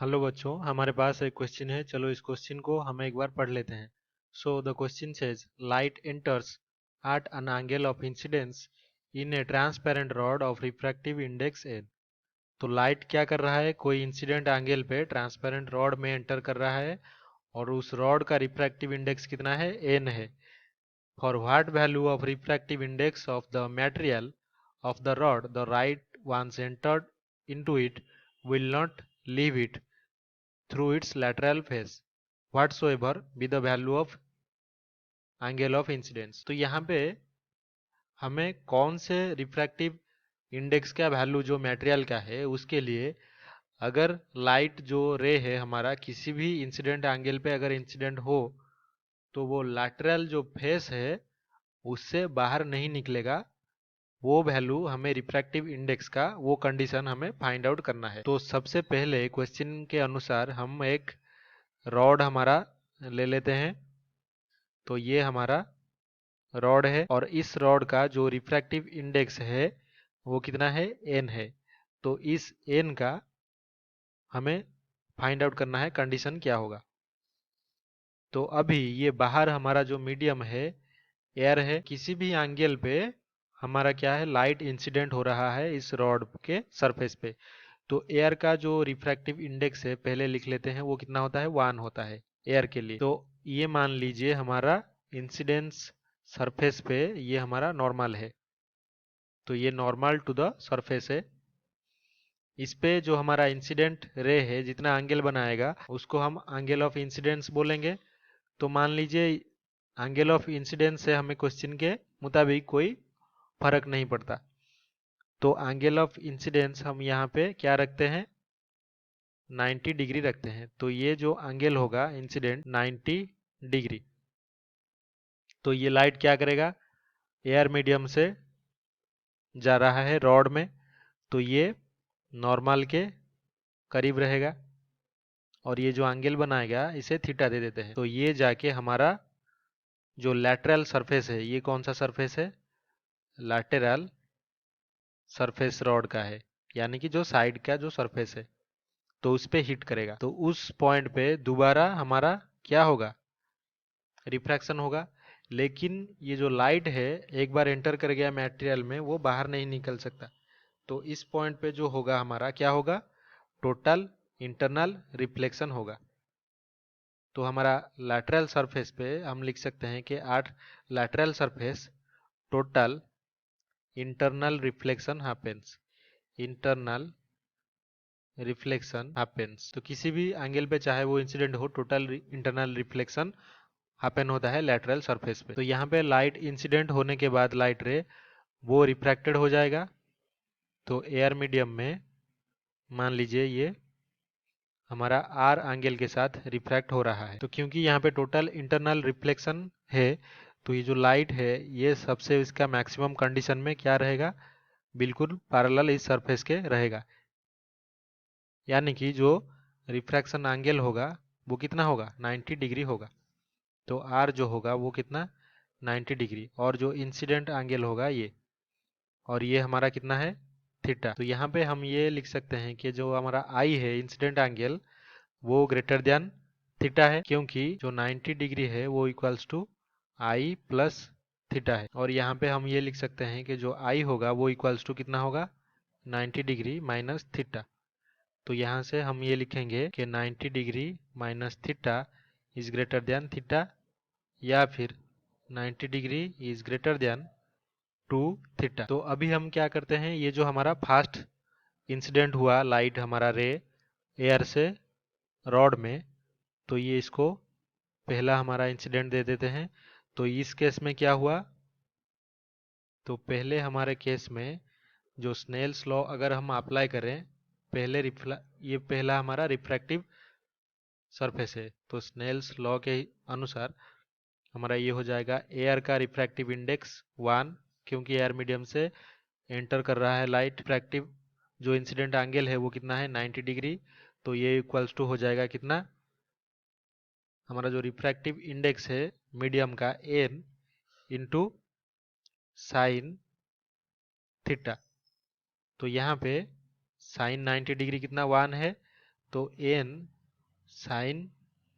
Hello बच्चों, हमारे पास एक क्वेश्चन है। चलो इस क्वेश्चन को हम एक बार पढ़ लेते हैं। So the question says light enters at an angle of incidence in a transparent rod of refractive index n. तो लाइट क्या कर रहा है, कोई इंसिडेंट एंगल पे ट्रांसपेरेंट रॉड में एंटर कर रहा है और उस रॉड का रिफ्रैक्टिव इंडेक्स कितना है, एन है। For what value of refractive index of the material of the rod the light once entered into it will not leave it through its lateral phase whatsoever be the value of angle of incidence। तो यहाँ पे हमें कौन से refractive index का value जो material का है उसके लिए, अगर लाइट जो रे है हमारा किसी भी इंसिडेंट एंगल पे अगर इंसिडेंट हो तो वो लैटरल जो फेस है उससे बाहर नहीं निकलेगा, वो वैल्यू हमें रिफ्रैक्टिव इंडेक्स का वो कंडीशन हमें फाइंड आउट करना है। तो सबसे पहले क्वेश्चन के अनुसार हम एक रॉड हमारा ले लेते हैं। तो ये हमारा रॉड है और इस रॉड का जो रिफ्रैक्टिव इंडेक्स है वो कितना है, एन है। तो इस एन का हमें फाइंड आउट करना है कंडीशन क्या होगा। तो अभी ये बाहर हमारा जो मीडियम है एयर है, किसी भी एंगल पे हमारा क्या है, लाइट इंसिडेंट हो रहा है इस रॉड के सरफेस पे। तो एयर का जो रिफ्रैक्टिव इंडेक्स है पहले लिख लेते हैं, वो कितना होता है, 1 होता है एयर के लिए। तो ये मान लीजिए हमारा इंसिडेंस सरफेस पे ये हमारा नॉर्मल है। तो ये नॉर्मल टू द सरफेस है। इस पे जो हमारा इंसिडेंट रे है जितना एंगल बनाएगा उसको हम एंगल ऑफ इंसिडेंस बोलेंगे। तो मान लीजिए एंगल ऑफ इंसिडेंस से हमें क्वेश्चन के मुताबिक कोई फर्क नहीं पड़ता। तो एंगल ऑफ इंसिडेंस हम यहाँ पे क्या रखते हैं, 90 डिग्री रखते हैं। तो ये जो एंगल होगा इंसिडेंट 90 डिग्री। तो ये लाइट क्या करेगा, एयर मीडियम से जा रहा है रॉड में, तो ये नॉर्मल के करीब रहेगा और ये जो एंगल बनाएगा इसे थीटा दे देते हैं। तो ये जाके हमारा जो लैटरल सरफेस है, ये कौन सा सरफेस है, लैटरल सरफेस रॉड का है, यानी कि जो साइड का जो सरफेस है, तो उस पे हिट करेगा। तो उस पॉइंट पे दोबारा हमारा क्या होगा, रिफ्रैक्शन होगा। लेकिन ये जो लाइट है एक बार एंटर कर गया मटेरियल में वो बाहर नहीं निकल सकता। तो इस पॉइंट पे जो होगा हमारा क्या होगा, टोटल इंटरनल रिफ्लेक्शन होगा। तो हमारा लैटरल सरफेस पे हम लिख सकते हैं कि at lateral surface total internal reflection happens, internal reflection happens. तो किसी भी एंगल पे चाहे वो इंसिडेंट हो, टोटल इंटरनल रिफ्लेक्शन हैपन होता है लैटरल सरफेस पे। तो यहाँ पे लाइट इंसिडेंट होने के बाद लाइट रे वो रिफ्रैक्टेड हो जाएगा। तो एयर मीडियम में मान लीजिए ये हमारा आर एंगल के साथ रिफ्रैक्ट हो रहा है। तो क्योंकि यहाँ पे टोटल इंटरनल रिफ्लेक्शन है, तो ये जो लाइट है ये सबसे इसका मैक्सिमम कंडीशन में क्या रहेगा, बिल्कुल पैरेलल इस सरफेस के रहेगा। यानी कि जो रिफ्रैक्शन एंगल होगा वो कितना होगा, 90 डिग्री होगा। तो आर जो होगा वो कितना, 90 डिग्री। और जो इंसिडेंट एंगल होगा ये, और ये हमारा कितना है, थीटा। तो यहाँ पे हम ये लिख सकते हैं कि जो हमारा आई है इंसिडेंट एंगल वो ग्रेटर देन थीटा है, क्योंकि जो 90 डिग्री है वो equals to i plus theta है। और यहाँ पे हम ये लिख सकते हैं कि जो आई होगा वो इक्वल्स टू कितना होगा, 90 डिग्री माइनस थीटा। तो यहाँ से हम ये लिखेंगे कि 90 degree minus theta is greater than theta, या फिर 90 degree is greater than two theta. तो अभी हम क्या करते हैं, ये जो हमारा फास्ट इंसिडेंट हुआ लाइट हमारा रे एयर से रॉड में, तो ये इसको पहला हमारा इंसिडेंट दे देते हैं। तो इस केस में क्या हुआ, तो पहले हमारे केस में जो स्नेल्स लॉ अगर हम अप्लाई करें, पहले ये पहला हमारा रिफ्रैक्टिव सरफेस है। तो स्नेल्स लॉ के अनुसार हमारा ये हो जाएगा एयर का रिफ्रैक्टिव इंडेक्स 1, क्योंकि एयर मीडियम से एंटर कर रहा है लाइट। रिफ्रैक्टिव जो इंसिडेंट एंगल है वो कितना है, 90 डिग्री। तो ये इक्वल्स टू हो जाएगा कितना, हमारा जो रिफ्रैक्टिव इंडेक्स है मीडियम का, एन इंटू साइन थीटा। तो यहाँ पे साइन 90 डिग्री कितना, 1 है, तो एन साइन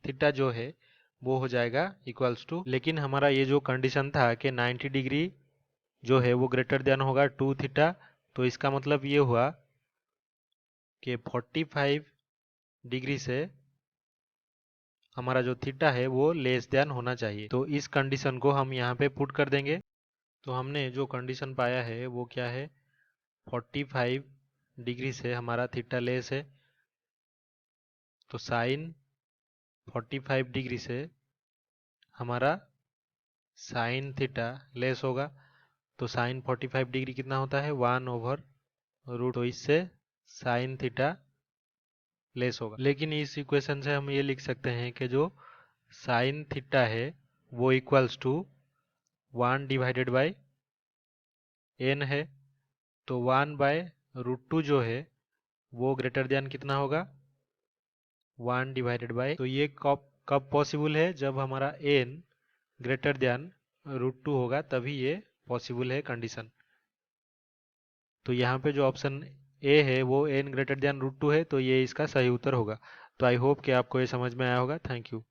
थीटा जो है वो हो जाएगा इक्वल्स टू, लेकिन हमारा ये जो कंडीशन था कि 90 डिग्री जो है वो ग्रेटर देन होगा 2 थीटा, तो इसका मतलब ये हुआ कि 45 डिग्री से हमारा जो थीटा है वो लेस देन होना चाहिए। तो इस कंडीशन को हम यहाँ पे पुट कर देंगे। तो हमने जो कंडीशन पाया है वो क्या है, 45 डिग्री से हमारा थीटा लेस है, तो साइन 45 डिग्री से हमारा साइन थीटा लेस होगा। तो साइन 45 डिग्री कितना होता है, 1/रूट, तो इससे साइन थीटा लेस होगा। लेकिन इस इक्वेशन से हम ये लिख सकते हैं कि जो साइन थीटा है वो इक्वल्स टू 1/n है, तो 1/√2 जो है वो ग्रेटर देन कितना होगा, 1/, तो ये कब कब पॉसिबल है, जब हमारा n ग्रेटर देन √2 होगा, तभी ये पॉसिबल है कंडीशन। तो यहाँ पे जो ऑप्शन ए है वो n ग्रेटर देन √2 है, तो ये इसका सही उत्तर होगा। तो आई होप कि आपको ये समझ में आया होगा। Thank you.